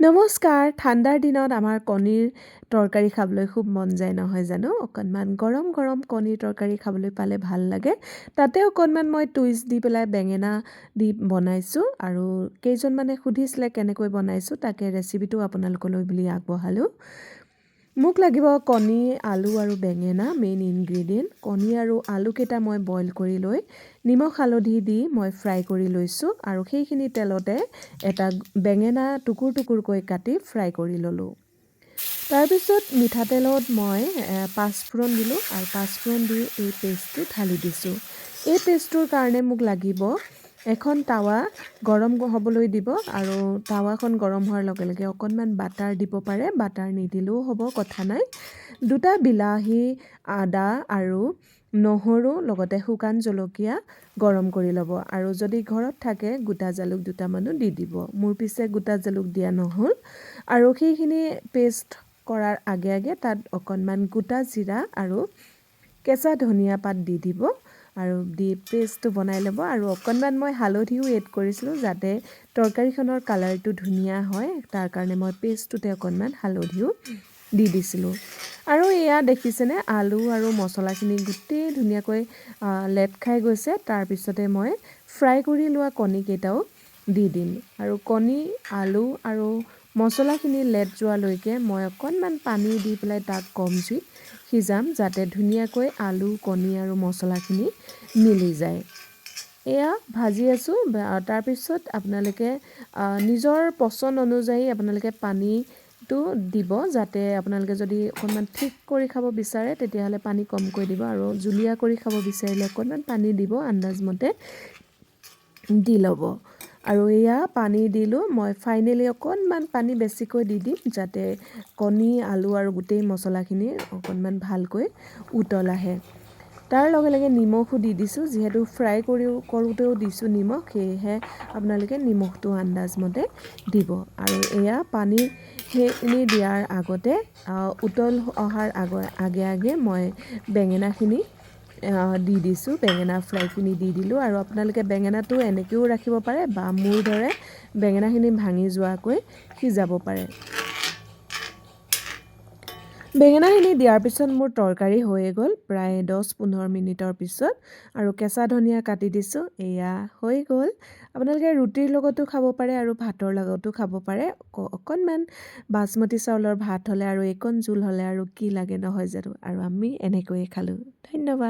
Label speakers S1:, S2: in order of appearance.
S1: নমস্কাৰ। ঠাণ্ডাৰ দিনত আমাৰ কণীৰ তৰকাৰী খাবলৈ খুব মন যায় নহয় জানো? অকণমান গৰম গৰম কণীৰ তৰকাৰী খাবলৈ পালে ভাল লাগে। তাতে অকণমান মই টুইষ্ট দি পেলাই বেঙেনা দি বনাইছোঁ আৰু কেইজনমানে সুধিছিলে কেনেকৈ বনাইছোঁ, তাকে ৰেচিপিটো আপোনালোকলৈ বুলি আগবঢ়ালোঁ। মোক লাগিব কণী, আলু আৰু বেঙেনা মেইন ইনগ্ৰিডিয়েণ্ট। কণী আৰু আলুকেইটা মই বইল কৰি লৈ নিমখ হালধি দি মই ফ্ৰাই কৰি লৈছোঁ আৰু সেইখিনি তেলতে এটা বেঙেনা টুকুৰকৈ কাটি ফ্ৰাই কৰি ল'লোঁ। তাৰপিছত মিঠাতেলত মই পাঁচফোৰণ দিলোঁ আৰু পাঁচফোৰণ দি এই পেষ্টটো ঢালি দিছোঁ। এই পেষ্টটোৰ কাৰণে মোক লাগিব এখন টাৱা গৰম হ'বলৈ দিব আৰু টাৱাখন গৰম হোৱাৰ লগে লগে অকণমান বাটাৰ দিব পাৰে, বাটাৰ নিদিলেও হ'ব, কথা নাই। দুটা বিলাহী, আদা আৰু নহৰু লগতে শুকান জলকীয়া গৰম কৰি ল'ব আৰু যদি ঘৰত থাকে গোটা জালুক দুটামানো দি দিব। মোৰ পিছে গোটা জালুক দিয়া নহ'ল আৰু সেইখিনি পেষ্ট কৰাৰ আগে আগে তাত অকণমান গোটা জিৰা আৰু কেঁচা ধনিয়া পাত দি দিব আৰু দি পেষ্টটো বনাই ল'ব আৰু অকণমান মই হালধিও এড কৰিছিলোঁ যাতে তৰকাৰীখনৰ কালাৰটো ধুনীয়া হয়, তাৰ কাৰণে মই পেষ্টটোতে অকণমান হালধিও দি দিছিলোঁ। আৰু এয়া দেখিছেনে আলু আৰু মছলাখিনি গোটেই ধুনীয়াকৈ লেট খাই গৈছে। তাৰপিছতে মই ফ্ৰাই কৰি লোৱা কণীকেইটাও দি দিম আৰু কণী, আলু আৰু মছলাখিনি লেট যোৱালৈকে মই অকণমান পানী দি পেলাই তাক কম জুইত সিজাম যাতে ধুনীয়াকৈ আলু, কণী আৰু মছলাখিনি মিলি যায়। এয়া ভাজি আছোঁ। তাৰপিছত আপোনালোকে নিজৰ পচন্দ অনুযায়ী আপোনালোকে পানীটো দিব, যাতে আপোনালোকে যদি অকণমান ঠিক কৰি খাব বিচাৰে তেতিয়াহ'লে পানী কমকৈ দিব আৰু জুলীয়া কৰি খাব বিচাৰিলে অকণমান পানী দিব, আন্দাজমতে দি ল'ব। আৰু এয়া পানী দিলোঁ। মই ফাইনেলি অকণমান পানী বেছিকৈ দি দিম যাতে কণী, আলু আৰু গোটেই মছলাখিনি অকণমান ভালকৈ উতল আহে। তাৰ লগে লগে নিমখো দি দিছোঁ, যিহেতু ফ্ৰাই কৰোঁতেও দিছোঁ নিমখ, সেয়েহে আপোনালোকে নিমখটো আন্দাজমতে দিব। আৰু এয়া পানীখিনি দিয়াৰ আগতে উতল অহাৰ আগে আগে মই বেঙেনাখিনি দি দিছোঁ, বেঙেনা ফ্ৰাইখিনি দি দিলোঁ আৰু আপোনালোকে বেঙেনাটো এনেকৈও ৰাখিব পাৰে বা মোৰ দৰে বেঙেনাখিনি ভাঙি যোৱাকৈ সিজাব পাৰে। বেঙেনাখিনি দিয়াৰ পিছত মোৰ তৰকাৰী হৈয়ে গ'ল প্ৰায় 10-15 মিনিটৰ পিছত আৰু কেঁচা ধনিয়া কাটি দিছোঁ। এয়া হৈ গ'ল। আপোনালোকে ৰুটিৰ লগতো খাব পাৰে আৰু ভাতৰ লগতো খাব পাৰে। অকণমান বাচমতি চাউলৰ ভাত হ'লে আৰু এইকণ জোল হ'লে আৰু কি লাগে নহয় জানো? আৰু আমি এনেকৈয়ে খালোঁ। ধন্যবাদ।